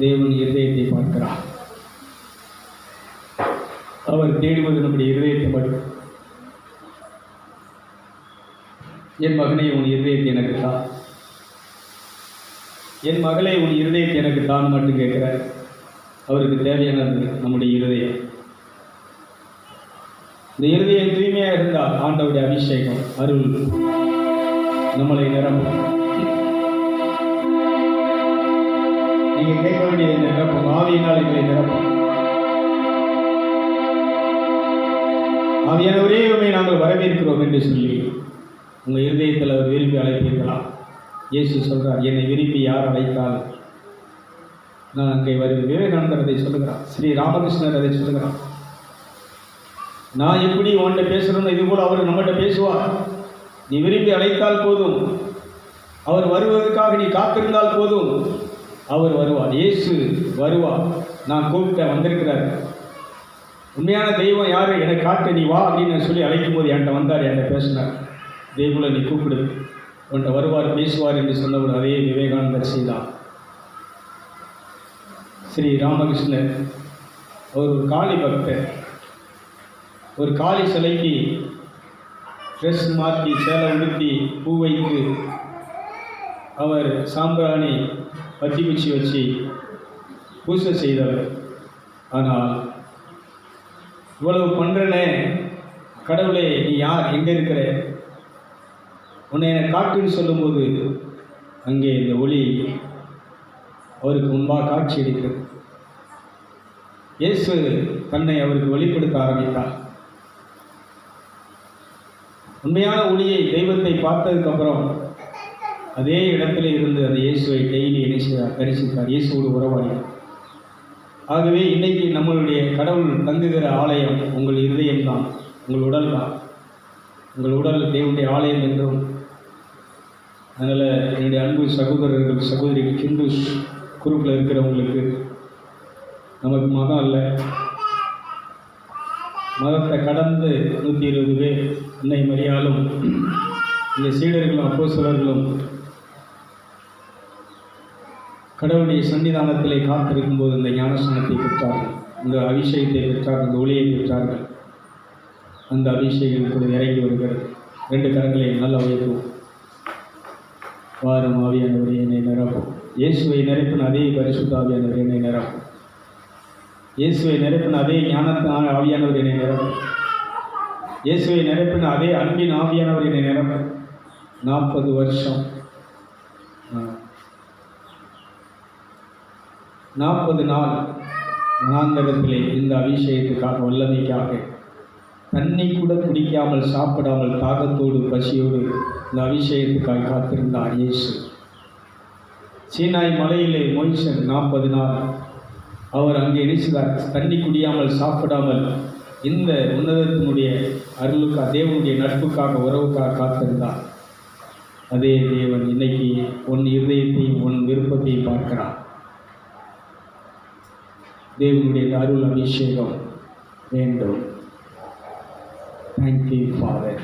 தேவன் இருதயத்தை பார்க்கிறார். அவர் தேடுவது நம்முடைய இருதயத்தை மட்டும். என் மகனே உன் இருதயத்தை எனக்கு தான், என் மகளே உன் இருதயத்தை எனக்கு தான் மட்டும் கேட்கிறார். அவருக்கு தேவையானது நம்முடைய இருதயம். இந்த இருதயம் தூய்மையாக இருந்தால் ஆண்டவருடைய அபிஷேகம் அருள் நம்மளை நிரப்பும். நீங்க கேட்க வேண்டியது நிரப்பும், ஆவியினால் எங்களை நிரப்பும். ஆவியானவரே உம்மை நாங்கள் வரவேற்கிறோம் என்று சொல்லி உங்கள் இருதயத்தில் அவர் விரும்பி அழைப்பீர்களாம். இயேசு சொல்கிறார், என்னை விரும்பி யார் அழைத்தாலும் நான் அங்கே வருவேன். விவேகானந்தர் அதை சொல்லுகிறார், ஸ்ரீ ராமகிருஷ்ணர் அதை சொல்லுகிறார். நான் எப்படி உன்கிட்ட பேசுகிறேன்னு இதுபோல் அவர் நம்மகிட்ட பேசுவார். நீ விரும்பி அழைத்தால் போதும், அவர் வருவதற்காக நீ காத்திருந்தால் போதும், அவர் வருவார். இயேசு வருவார். நான் கூப்பிட்ட வந்திருக்கிறார். உண்மையான தெய்வம் யார் எனக்கு காட்டு, நீ வா அப்படின்னு சொல்லி அழைக்கும் போது என்கிட்ட வந்தார், என்கிட்ட பேசினார். தெய்வல நீ கூப்பிடு, உன்கிட்ட வருவார் பேசுவார் என்று சொன்னவர் அதே விவேகானந்தர் செய்தார். ஸ்ரீ ராமகிருஷ்ணர் அவர் ஒரு காளி பக்தர். ஒரு காளி சிலைக்கு ட்ரெஸ் மாற்றி சேலை உடுத்தி பூ வைத்து அவர் சாம்பிராணி பத்தி குச்சி வச்சு பூஜை செய்தவர். ஆனால் இவ்வளவு பண்ணுறனே கடவுளே, நீ யார், எங்கே இருக்கிற, உன்னை என்னை காட்டுன்னு சொல்லும்போது அங்கே இந்த ஒளி அவருக்கு முன்பாக காட்சி அளிக்கிறது. இயேசு தன்னை அவருக்கு வெளிப்படுத்த ஆரம்பித்தார். உண்மையான ஒளியை, தெய்வத்தை பார்த்ததுக்கப்புறம் அதே இடத்துல இருந்து அந்த இயேசுவை டெய்லி தரிசித்தார். இயேசுவோடு உறவாடினார். ஆகவே இன்றைக்கி நம்மளுடைய கடவுள் தங்குகிற ஆலயம் உங்கள் இருதயம்தான், உங்கள் உடல் தான். உங்கள் உடல் தேவனுடைய ஆலயம் என்றும். அதனால் என்னுடைய அன்பு சகோதரர்கள் சகோதரிகள் ஹிந்து குரூப்பில் இருக்கிறவங்களுக்கு, நமக்கு மதம் அல்ல, மதத்தை கடந்து 120 பேர் அன்னை மரியாளும் இந்த சீடர்களும் அப்போஸ்தலர்களும் கடவுளுடைய சன்னிதானத்திலே காத்திருக்கும் போது இந்த ஞானஸ்நானத்தை பெற்றார்கள், இந்த அபிஷேகத்தை பெற்றார்கள், இந்த ஒளியை பெற்றார்கள். அந்த அபிஷேகம் கூட இறங்கி வருகிறது. 2 கரங்களை நல்ல உயர்த்துவோம். வாரும் ஆவியானவரே என்னை நிரப்பும். இயேசுவை நிரப்பின அதே பரிசுத்த ஆவியானவர் என்னை நிரப்பும். இயேசுவை நிரப்பின அதே ஞானத்தின் ஆவியானவர் என்னை நிரப்பும். இயேசுவை நிரப்பின அதே அன்பின் ஆவியானவர் என்னை நிரப்பும். 40 வருஷம் 40 நாள் வனாந்தரத்திலே இந்த அபிஷேகத்துக்காக, வல்லமைக்காக தண்ணி கூட குடிக்காமல், சாப்பிடாமல், தாகத்தோடு பசியோடு இந்த அபிஷேகத்துக்காக காத்திருந்தார் இயேசு. சீனாய் மலையிலே மோய்சன் 40 நாள் அவர் அங்கே நினைச்சார். தண்ணி குடியாமல், சாப்பிடாமல் இந்த உன்னதத்தினுடைய அருளுக்காக, தேவனுடைய நட்புக்காக, உறவுக்காக காத்திருந்தார். அதே தேவன் இன்னைக்கு உன் இருதயத்தையும் உன் விருப்பத்தையும் பார்க்கிறார். தேவனுடைய அருள் அபிஷேகம் வேண்டும். Thank you, Father.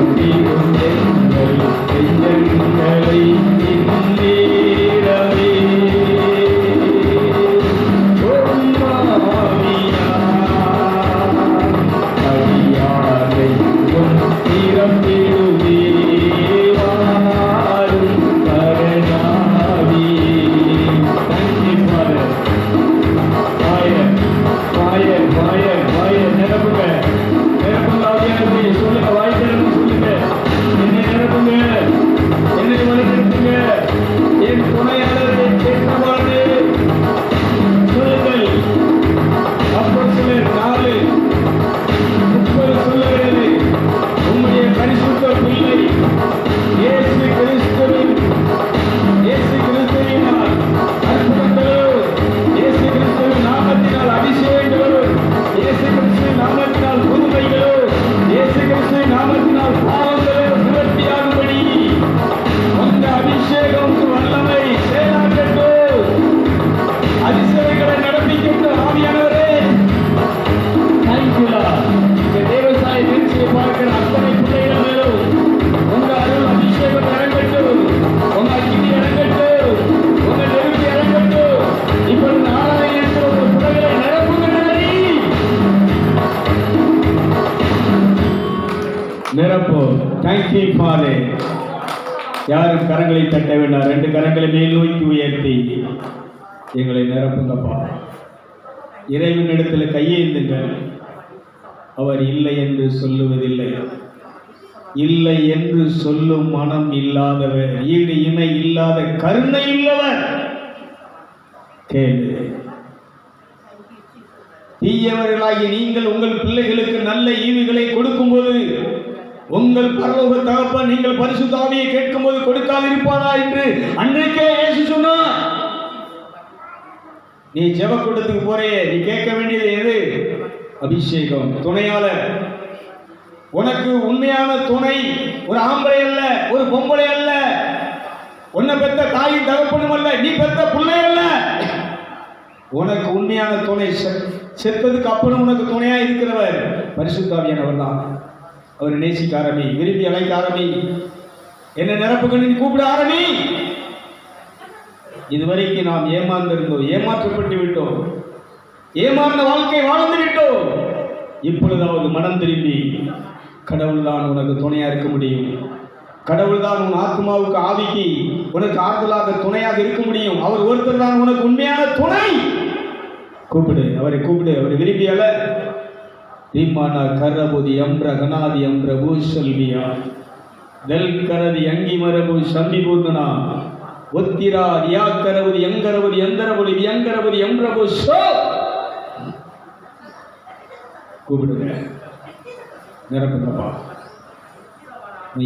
நிரப்பிடும் எங்கள் நெஞ்சங்களை இந்நேரமே. அடியாரை உன் நிரப்பிடுவே வாரும் பரநாவியே. Thank you, Father. Fire, fire, fire, fire. நிரப்புங்க, நிரப்புங்க ஆவியானவரே. சொல்லுங்க, வாய் திறந்து சொல்லுங்க. என்னை நிரப்புங்க, என்னை வழிநடத்துங்க. என் துணையாளரை கேட்கவானே சொல்லுங்கள். அப்போஸ்தலர் 4:30 சொல்லுகிறது, உம்முடைய பரிசுத்த பிள்ளை இயேசு கிறிஸ்துவினால் அற்புதங்களோ, இயேசு கிறிஸ்துவின் நாமத்தினால் அபிஷேகங்களோ, இயேசு கிறிஸ்துவின் நாமத்தினால் புதுமைகளோ, இயேசு கிறிஸ்துவின் நாமத்தினால் பாவங்களோ நிவர்த்தியாகும்படி உங்க அபிஷேகம் வல்லமை செயலாற்றட்டும். அதிசயங்களை நடப்பிக்கட்டும் ஆவியானவரே. Thank you Lord. இந்த தேவசாய நிகழ்ச்சியை பார்க்கிற அத்தனை பிள்ளைகள் மேலும் உங்க அருள் அபிஷேகம் இறங்கட்டும், உங்க அக்கினி இறங்கட்டும், உங்க நெருங்கி இறங்கட்டும். இப்பொழுது நாராயணன் உங்க பிள்ளைகளை நிரப்புகிறாரி. நிரப்போ. Thank you father. யாரும் கரங்களை தட்ட வேண்டாம். 2 கரங்களை மேல் நோக்கி உயர்த்தி எங்களை நிரப்புங்கப்பா. இறைவனிடத்தில் கையேந்துங்கள். அவர் இல்லை என்று சொல்லுவதில்லை. இல்லை என்று சொல்லும் மனம் இல்லாதவர், ஈடு இணை இல்லாத கருணை உள்ளவர். கேளு. தீயவர்களாகி நீங்கள் உங்கள் பிள்ளைகளுக்கு நல்ல ஈவுகளை கொடுக்கும்போது உங்கள் பரலோக தகப்பன் நீங்கள் பரிசுத்த ஆவியை கேட்கும்போது கொடுக்காதிருப்பாரா என்று அன்றைக்கே இயேசு சொன்னார். நீ ஜெபக்கூடத்துக்கு போறே, நீ கேட்க வேண்டியது எது? அபிஷேகம், துணையாளர். உனக்கு உண்மையான துணை ஒரு ஆம்பளை அல்ல, ஒரு பொம்பளை அல்ல, உன்னை பெத்த தாயின் தகப்பனும் அல்ல, நீ பெத்த பிள்ளை அல்ல. உனக்கு உண்மையான துணை செத்ததுக்கு அப்புறம் உனக்கு துணையா இருக்கிறவர் பரிசுத்த ஆவியானவர் தான். அவர் நேசிக்க ஆரம்பி, விரும்பி அழைக்க ஆரம்பி, என்ன நிரப்புகள் கூப்பிட ஆரம்பி. இதுவரைக்கும் நாம் ஏமாந்திருந்தோம், ஏமாற்றப்பட்டு விட்டோம், ஏமாந்த வாழ்க்கை வாழ்ந்து விட்டோம். இப்பொழுதாவது மனம் திரும்பி கடவுள் தான் உனக்கு துணையா இருக்க முடியும். கடவுள் தான் உன் ஆத்மாவுக்கு ஆவிக்கு உனக்கு ஆறுதலாக துணையாக இருக்க முடியும். அவர் ஒருத்தர் தான் உனக்கு உண்மையான துணை. கூப்பிடு, அவரை கூப்பிடு. அவரை விரும்பியல ரீமானா கரபுதி அம்ர கனாதி அம்ர பூசல்வியா தெல் கரதி அங்கி மரபு சம்பி பூர்ணனா ஒத்திரா ரியாக்கரபுதி எங்கரபுதி எந்தரபுதி எங்கரபுதி எம்ரபு சோ. கூப்பிடுங்க, நிரப்புங்கப்பா.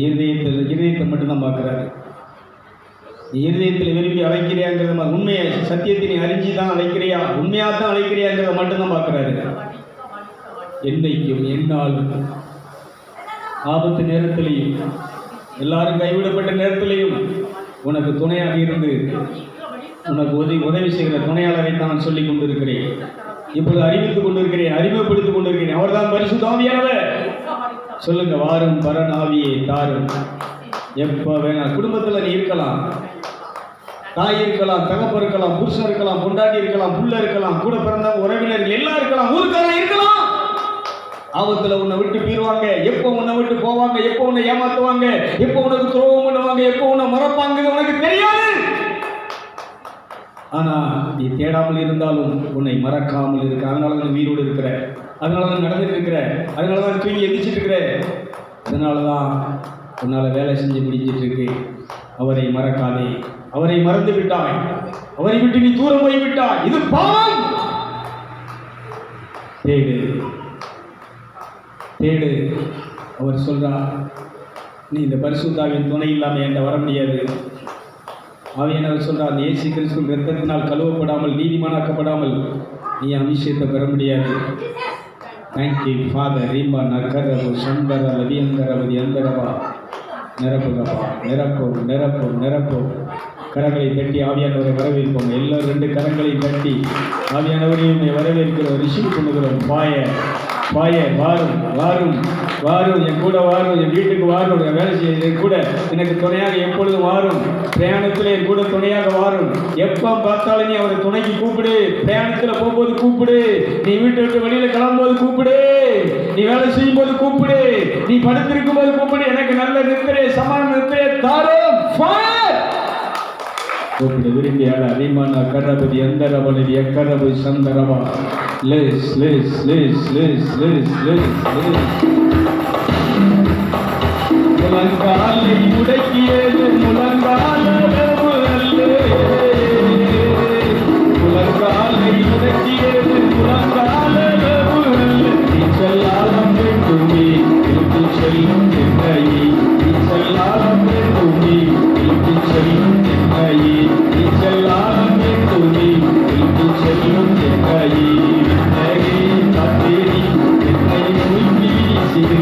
இருதயத்தை மட்டும்தான் பார்க்குறாரு. இருதயத்தில் விரும்பி அழைக்கிறியாங்கிறத, உண்மையை சத்தியத்தை நீ அறிஞ்சு தான் அழைக்கிறியா, உண்மையாக தான் அழைக்கிறியாங்கிறத மட்டும்தான் பார்க்குறாரு. என்னைக்கும் என்னாலும் ஆபத்து நேரத்திலையும் எல்லாரும் கைவிடப்பட்ட நேரத்திலையும் உனக்கு துணையாக இருந்து உனக்கு உதவி செய்கிற துணையாளரை நான் சொல்லிக் கொண்டிருக்கிறேன். இப்போது அறிவித்துக் கொண்டிருக்கிறேன், அறிமுகப்படுத்திக் கொண்டிருக்கிறேன். அவர்தான் பரிசுத்த ஆவியானவர். சொல்லுங்க, வாரும் பரநாவியே தாரும். எப்ப வேணா குடும்பத்தில் நீ இருக்கலாம், தாய் இருக்கலாம், தகப்ப இருக்கலாம், புருஷன் இருக்கலாம், பொண்டாட்டி இருக்கலாம், புள்ள இருக்கலாம், கூட பிறந்த உறவினர்கள் எல்லாம் இருக்கலாம், ஊருக்காரன் இருக்கலாம். ஆபத்துல உன்னை விட்டு போயிருவாங்க, எப்போ உன்னை விட்டு போவாங்க, எப்போ உன்னை ஏமாத்துவாங்க, எப்போ உனக்கு துரோகம் பண்ணுவாங்க, எப்போ உன்னை மறப்பாங்க உனக்கு தெரியாது. ஆனா நீ தேடாமல் இருந்தாலும் உன்னை மறக்காமல் இருக்க. அதனாலதான் உயிரோடு இருக்கிற, அதனாலதான் நடந்துட்டு இருக்கிற, அதனாலதான் தூங்கி எந்திரிச்சிட்டு இருக்கிற, அதனாலதான் உன்னால வேலை செஞ்சு முடிஞ்சிட்டு இருக்கு. அவரை மறக்காதே. அவரை மறந்து விட்டாய், அவரை விட்டு நீ தூரம் போய் விட்டாய். இது பாவம். தேடு, தேடு. அவர் சொல்றார், நீ இந்த பரிசுத்தாவின் துணை இல்லாமல் என்கிட்ட வர முடியாது. ஆவியானவர் சொல்றார், இயேசு கிறிஸ்துவின் இரத்தத்தினால் கழுவப்படாமல் நீதிமானாக்கப்படாமல் நீ அபிஷேகத்தை பெற முடியாது. Thank you father. ரீம்பா நக்கரவு சம்பர லவியங்கரவதி அந்தரவா. நிரப்புகப்பா, நிரப்போம், நிரப்போம், நிரப்போம். கரங்களை தட்டி ஆவியானவரை வரவேற்போம். எல்லாரும் 2 கரங்களை தட்டி ஆவியானவரையும் வரவேற்கிறோம், ரிசீவ் பண்ணுகிறோம். பாய Fire, வாரும் வாரும் வாரும், என் கூட வாரும், என் வீட்டுக்கு வாரும், என் வேலை செய்ய என் கூட எனக்கு துணையாக எப்பொழுதும் வாரும், பிரயாணத்தில் என் கூட துணையாக வாரும். எப்போ பார்த்தாலும் நீ அவரை துணைக்கு கூப்பிடு. பிரயாணத்தில் போகும்போது கூப்பிடு, நீ வீட்டை விட்டு வெளியில் கிளம்பும்போது கூப்பிடு, நீ வேலை செய்யும் போது கூப்பிடு, நீ படுத்திருக்கும் போது கூப்பிடு. எனக்கு நல்ல நித்திரை, சமான நித்திரை தாரும். கூப்பிடு விரும்பியால் அதிகமான கரபதி அந்தரவனதி எக்கரபு சந்தரவா லேஸ் லேஸ் லேஸ் லேஸ் லேஸ் லேஸ் லேஸ். முழங்காலை முடக்கியது முழங்காலளவு அல்ல, முழங்காலை முடக்கியது முழங்காலளவு அல்ல. நீச்சல்லாலம் வேண்டுமே இழுத்து செல்லும் என்னையே, நீச்சல்லாலம் வேண்டுமே இழுத்து செல்லும் என்னையே, நீச்சல்லாலம் வேண்டுமே இழுத்து செல்லும் என்னையே. என்னையே காத்தேரி என்னை மூழ்கி வீசிடு,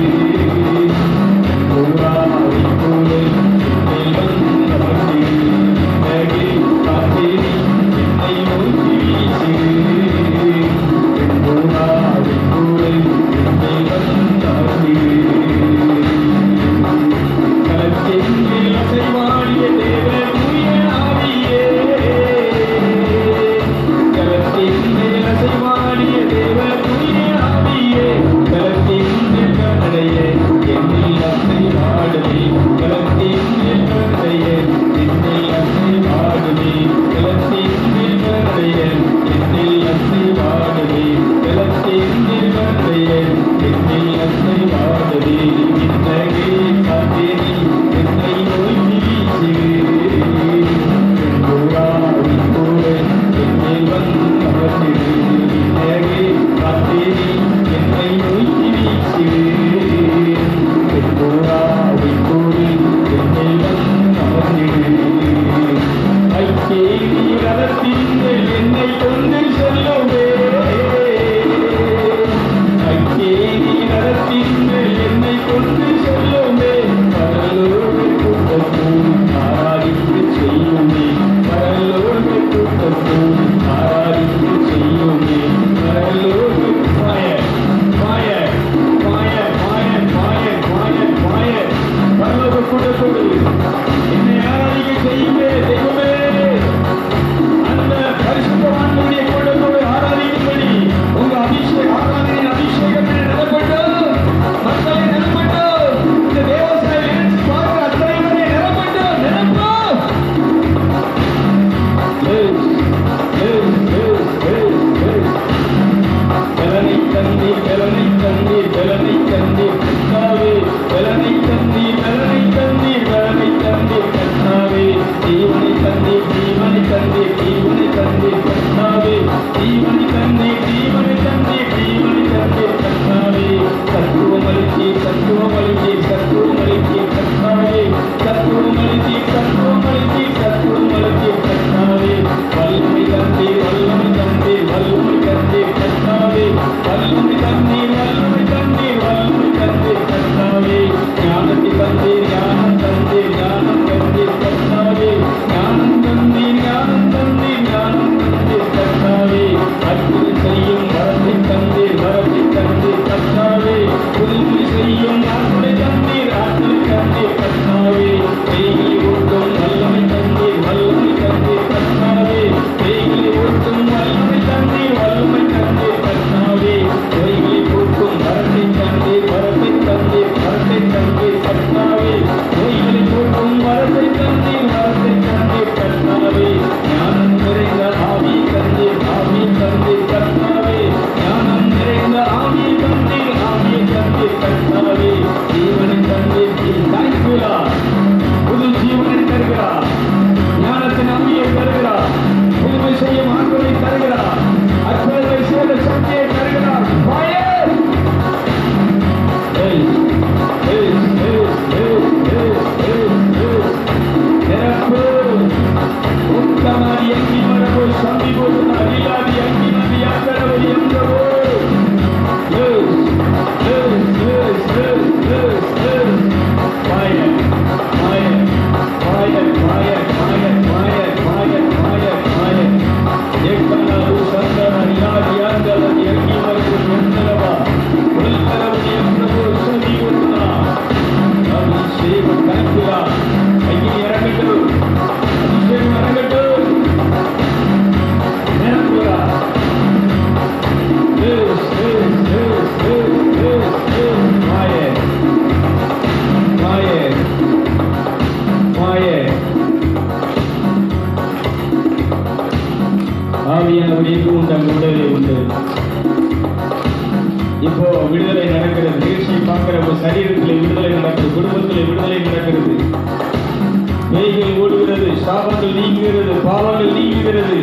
சாபங்கள் நீங்குகிறது, பாவங்கள் நீங்குகிறது.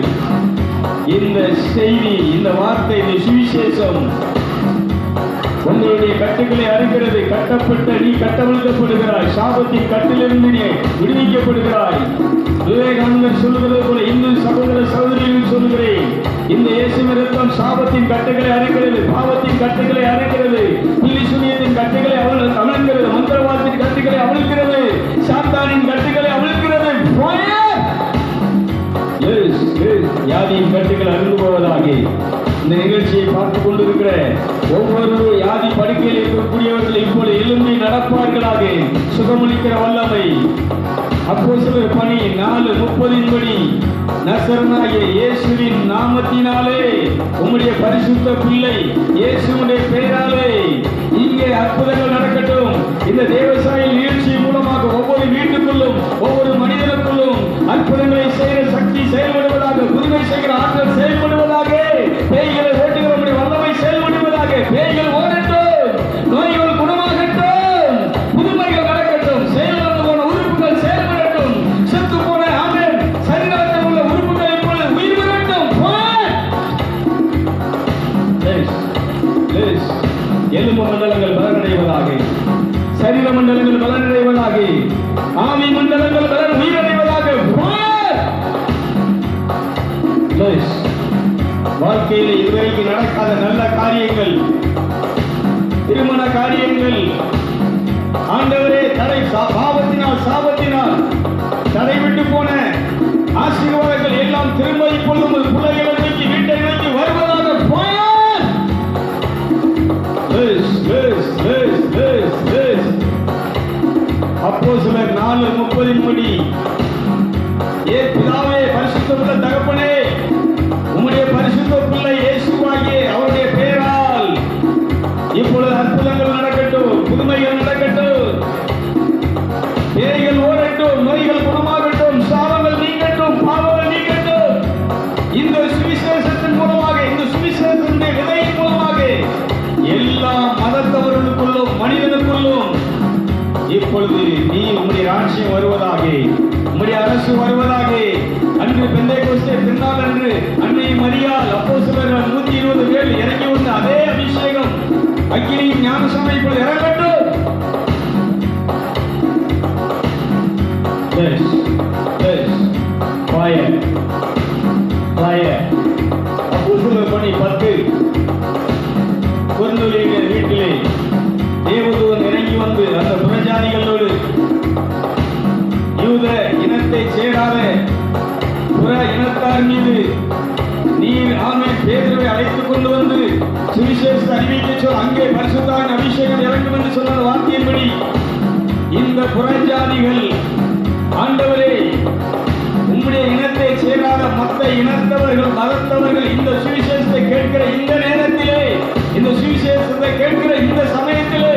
இந்த செய்தி, இந்த வார்த்தை, இந்த சுவிசேஷம் உங்களுடைய கட்டுகளை அறுக்கிறது. கட்டப்பட்ட நீ கட்டவிழ்க்கப்படுகிறாய். சாபத்தின் கட்டிலிருந்து நீ விடுவிக்கப்படுகிறாய். விவேகானந்தர் சொல்லுகிறது போல இந்து சகோதர சகோதரிகள் சொல்லுகிறேன், இந்த இயேசுவின் ரத்தம் சாபத்தின் கட்டுகளை அறுக்கிறது, பாவத்தின் கட்டுகளை அறுக்கிறது, பில்லி சுனியத்தின் கட்டுகளை அவிழ்க்கிறது, மந்திரவாதத்தின் கட்டுகளை அவிழ்க்கிறது, சாத்தானின் கட்டுகளை அவிழ்க்கிறது. யாதியின் கட்டுகள் அழிந்து போவதாக. இந்த நிகழ்ச்சியை பார்த்துக் கொண்டிருக்கிற ஒவ்வொரு யாதி படுக்கையில் இருக்கக்கூடியவர்கள் இப்போது எழும்பி நடப்பார்களாக. சுகமளிக்கிற வல்லமை அப்போஸ்தலர் பணி 4:30 நசரனாகிய இயேசுவின் நாமத்தினாலே உம்முடைய பரிசுத்த பிள்ளை இயேசுவுடைய பெயராலே இங்கே அற்புதங்கள் நடக்கட்டும். இந்த தேவசாயில் நிகழ்ச்சி மூலமாக ஒவ்வொரு வீட்டுக்குள்ளும் ஒவ்வொரு மனிதனுக்குள்ளும் அற்புதங்களை செய்கிற சக்தி செயல்படுவதாக, புதுமை செய்கிற ஆற்றல் செயல்படுவதாக, பேய்களை ஓட்டுகிற வல்லமை செயல்படுவதாக. பேய்கள் ஓடட்டும், நோய்கள் குணமாகட்டும், புதுமைகள் நடக்கட்டும், செயல்பட போன உறுப்புகள் செயல்படட்டும், செத்து போன ஆமென் சரீரத்தில் உள்ள உறுப்புகள் இப்பொழுது உயிர் பெறட்டும். எலும்பு மண்டலங்கள் பலனடைவதாக, சரீர மண்டலங்கள் பலனடைவதாக, ஆவி மண்டலங்கள் பலன் உயிரடைவதாக. வாழ்க்கையில் இதுவரைக்கும் நடக்காத நல்ல காரியங்கள், திருமண காரியங்கள், ஆண்டவரே தடை பாவத்தினால் சாபத்தினால் தடைவிட்டு போன ஆசீர்வாதங்கள் எல்லாம் திரும்ப இப்பொழுது பிள்ளைகளை நோக்கி வீட்டை நோக்கி வருவதாக. அப்போஸ்தலர் 4:30 ஏ பிதாவே, பரிசுத்தமுள்ள தகப்பனே, உம்முடைய பரிசுத்த பிள்ளை இயேசுவாகிய அவருடைய பெயரால் இப்பொழுது அற்புதங்கள் நடக்கட்டும், புதுமைகள் நடக்கட்டும், பேய்கள் ஓடட்டும், நோய்கள் குணமாகட்டும், சாபங்கள் நீங்கட்டும், பாவங்கள் நீங்கட்டும். இந்த சுவிசேஷத்தின் மூலமாக, இந்த சுவிசேஷத்தினுடைய விதையின் மூலமாக எல்லா மதத்தவர்களுக்குள்ளும் மனிதனுக்குள்ளும் இப்பொழுது நீ உம்முடைய ராஜ்யம் வருவதாக, உம்முடைய அரசு வருவதாக. அன்று பெந்தேகோஸ்தே திருநாள் அன்று அன்னை மரியாள் அப்போஸ்தலர்கள் 120 பேர் இறங்கி வந்த அதே அபிஷேகம் அக்கினியின் ஞானஸ்நானம் இப்பொழுது இறங்கட்டும். அப்போஸ்தலர் பணி 10 கொர்நேலியுவின் வீட்டிலே தேவதூதன் இறங்கி வந்து அந்த புறஜாதிகளோடு யூத இனத்தை சேராத புற இனத்தார் மீது நீர் ஆமென் பேதுருவை அழைத்துக் கொண்டு வந்து சுவிசேஷத்தை அறிவிக்க சொல், அங்கே பரிசுத்தாவின் அபிஷேகம் இறங்கும் என்று சொன்ன வார்த்தையின்படி இந்த புறஜாதிகள் ஆண்டவரே உம்முடைய இனத்தை சேராத மற்ற இனத்தவர்கள் மதத்தவர்கள் இந்த சுவிசேஷத்தை கேட்கிற இந்த நேரத்திலே, இந்த சுவிசேஷத்தை கேட்கிற இந்த சமயத்திலே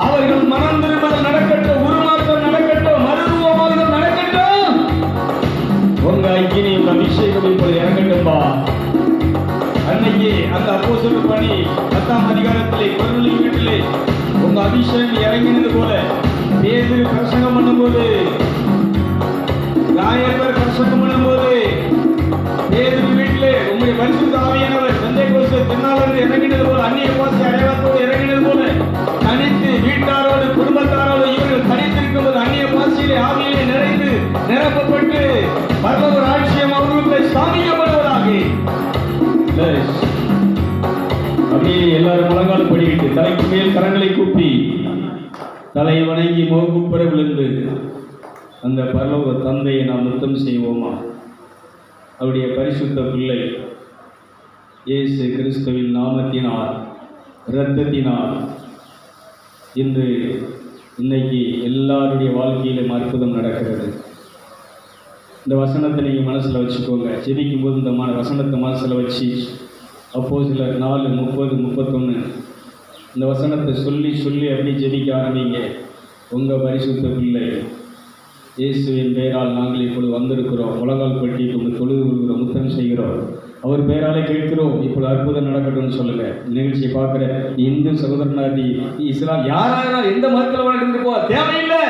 அவர்கள் மனம் திரும்புதல் நடக்கட்டும், உருமாற்றம் நடக்கட்டும், மறுரூபமாகுதல் நடக்கட்டும். உங்க ஐக்கியம் அபிஷேகம் இப்பொழுது இறங்கட்டும்பா. அன்னைக்கு அந்த அப்போஸ்தலர் பணி 10ஆம் அதிகாரத்திலே கொர்நேலியுவின் வீட்டிலே உங்க அபிஷேகம் இறங்கினது போல பேதுரு பிரசங்கம் பண்ணும்போது, ராயர்வர் பிரசங்கம் பண்ணும்போது, பேதுரு வீட்டிலே உங்களுடைய பரிசுத்த ஆவியானவர் பெந்தேகோஸ்தே திருநாள் இறங்கினது போல, அந்நிய பாஷை அடையாளத்தோடு இறங்கினது போல, தனித்து வீட்டாரோடு குடும்பத்தாரோடு இவர்கள் தனித்திருக்கும் போது அந்நிய பாஷையிலே ஆவியிலே நிறைந்து நிரப்பப்பட்டு பரலோக ராஜ்யம் அவர்களுக்கு ஸ்தாபிக்கப்படுவதாக. அப்படியே எல்லாரும் முழங்கால் படிக்கிட்டு தலைக்கு மேல் கரங்களை கூப்பி தலையை வணங்கி முகக்குப்புற விழுந்து அந்த பரலோக தந்தையை நாம் முத்தம் செய்வோமா. அவருடைய பரிசுத்த பிள்ளை இயேசு கிறிஸ்துவின் நாமத்தினால் இரத்தத்தினால் இன்னைக்கு எல்லாருடைய வாழ்க்கையிலும் அற்புதம் நடக்கிறது. இந்த வசனத்தை நீங்கள் மனசில் வச்சுக்கோங்க. ஜெபிக்கும் போது இந்த வசனத்தை மனசில் வச்சு அப்போஸ்தலர் 4:30-31 இந்த வசனத்தை சொல்லி சொல்லி அப்படி ஜெபிக்க ஆரம்பிங்க. உங்கள் பரிசுத்த பிள்ளை இயேசுவின் பெயரால் நாங்கள் இப்பொழுது வந்திருக்கிறோம், முழங்கால் பட்டி இப்பொழுது தொழுது கொள்கிறோம், முத்தம் செய்கிறோம், அவர் பெயராலே கேட்கிறோம், இப்பொழுது அற்புதம் நடக்கட்டும்னு சொல்லுங்க. நிகழ்ச்சியை பார்க்குற இந்து சகோதரனாதி இஸ்லாம் யாராக எந்த மதத்தில் வாழ்ந்துட்டு போ தேவையில்லை.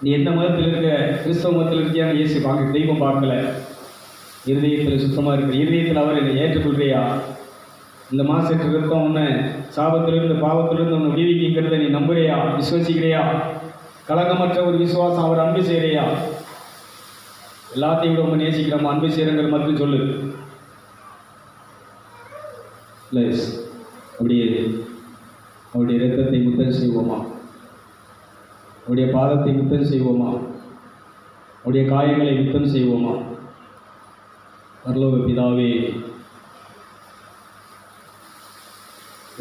நீ எந்த மதத்தில் இருக்க, கிறிஸ்தவ மதத்தில் இருக்கியான்னு இயேசு பார்க்க தெய்வம் பார்க்கல. இருதயத்தில் சுத்தமாக இருக்கிற இருதயத்தில் அவர் என்னை ஏற்றுக்கொள்றியா? இந்த மாசத்து ரத்தம் உன்னை சாபத்திலிருந்து பாவத்திலிருந்து உன்னை விடுவிக்கிறத நீ நம்புறியா, விசுவசிக்கிறியா? கலங்கமற்ற ஒரு விசுவாசம், அவர் அன்பு செய்கிறியா? எல்லாத்தையும் விட உங்க நேசிக்கிறோம், அன்பு செய்கிறங்கிற மட்டும் சொல்லு. ப்ளஸ் அப்படியே அவருடைய இரத்தத்தை முத்தம் செய்வோமா? அவருடைய பாதத்தை முத்தம் செய்வோமா? அவருடைய காயங்களை முத்தம் செய்வோமா? பரலோக பிதாவே,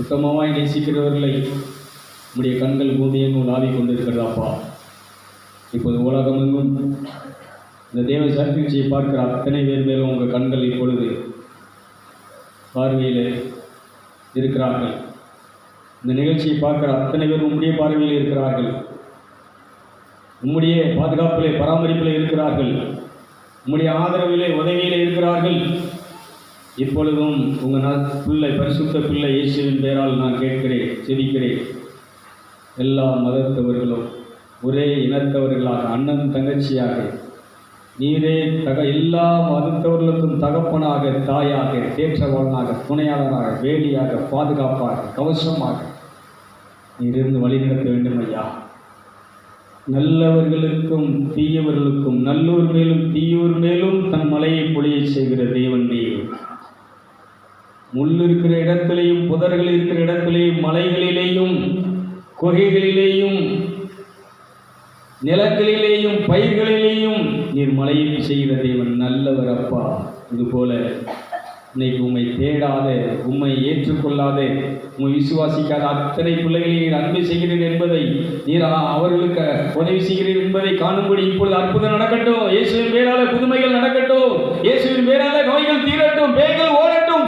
உத்தமமாய் நேசிக்கிறவர்களை உடைய கண்கள் பூமியெங்கும் லாவி கொண்டிருக்கிறதாப்பா. இப்போது உலகமெங்கும் இந்த தேவ சாட்சியை பார்க்கிற அத்தனை பேர் மேலும் உங்கள் கண்கள் இப்பொழுது பார்வையில் இருக்கிறார்கள். இந்த நிகழ்ச்சியை பார்க்கிற அத்தனை பேர் உம்முடைய பார்வையில் இருக்கிறார்கள். உம்முடைய பாதுகாப்பிலே பராமரிப்பிலே இருக்கிறார்கள். உம்முடைய ஆதரவிலே உதவியிலே இருக்கிறார்கள். இப்பொழுதும் உங்கள் பிள்ளை, பரிசுத்த பிள்ளை இயேசுவின் பெயரால் நான் கேட்கிறேன், செபிக்கிறேன். எல்லா மதத்தவர்களும் ஒரே இனத்தவர்களாக, அண்ணன் தங்கச்சியாக, நீரே எல்லா மதத்தவர்களுக்கும் தகப்பனாக, தாயாக, தேற்றவாளனாக, துணையாளராக, வேலியாக, பாதுகாப்பாக, கவசமாக நீரிருந்து வழிநடத்த வேண்டும் ஐயா. நல்லவர்களுக்கும் தீயவர்களுக்கும், நல்லோர் மேலும் தீயோர் மேலும் தன் மலையை பொழிய செய்கிற தேவன் நீர். முள் இருக்கிற இடத்திலேயும், புதர்கள் இருக்கிற இடத்திலேயும், மலைகளிலேயும், குகைகளிலேயும், நிலங்களிலேயும், பயிர்களிலேயும் நீர் மலையை செய்கிற தேவன் நல்லவர் அப்பா. இதுபோல இன்னைக்கு உம்மை தேடாத, உம்மை ஏற்றுக்கொள்ளாத, உம்மை விசுவாசிக்காத அத்தனை பிள்ளைகளை நீர் அன்பு செய்கிறீர் என்பதை, நீர் அவர்களுக்கு உதவி செய்கிறீர் என்பதை காணும்படி இப்பொழுது அற்புதம் நடக்கட்டும். இயேசுவின் பேரால புதுமைகள் நடக்கட்டும். இயேசுவின் பேரால நோய்கள் தீரட்டும், பேய்கள் ஓடட்டும்.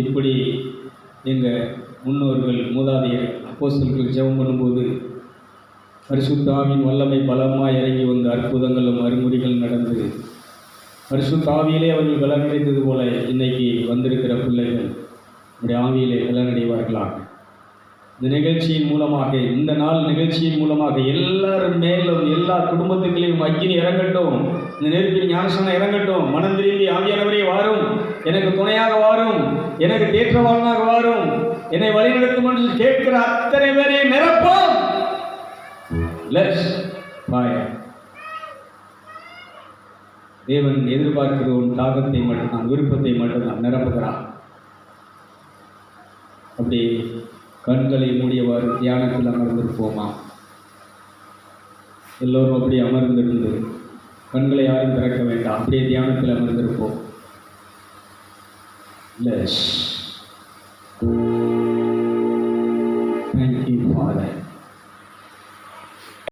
இப்படி எங்கள் முன்னோர்கள், மூதாதையர், அப்போஸ்தலர்கள் ஜெபம் பண்ணும்போது பரிசுத்த ஆவியின் வல்லமை பலமாய் இறங்கி வந்த அற்புதங்களும் அருமுறைகள் நடந்தது. பரிசுத்த ஆவியிலே அவர்கள் பலனடைந்தது போல இன்னைக்கு வந்திருக்கிற பிள்ளைகள் நம்முடைய ஆவியிலே பலனடைவார்களாக. இந்த நிகழ்ச்சியின் மூலமாக, இந்த நாள் நிகழ்ச்சியின் மூலமாக எல்லாரும் மேலும், எல்லா குடும்பத்துக்களையும் அக்கினி இறங்கட்டும். இந்த நெருப்பில் ஞானஸ்நானம் இறங்கட்டும். மனம் திரும்பி ஆவியானவரே வாரும், எனக்கு துணையாக வாரும், எனக்கு தேற்றவாளனாக வாரும், என்னை வழிநடத்தும் என்று கேட்கிற அத்தனை பேரை நிரப்போம். தேவன் எதிர்பார்க்கிற ஒரு தாகத்தை மட்டும்தான், விருப்பத்தை மட்டும்தான் நிரப்புகிறான். அப்படி கண்களை மூடியவாறு தியானத்தில் அமர்ந்திருப்போமா? எல்லோரும் அப்படி அமர்ந்திருந்து கண்களை யாரும் திறக்க வேண்டாம், அப்படியே தியானத்தில் அமர்ந்திருப்போம்.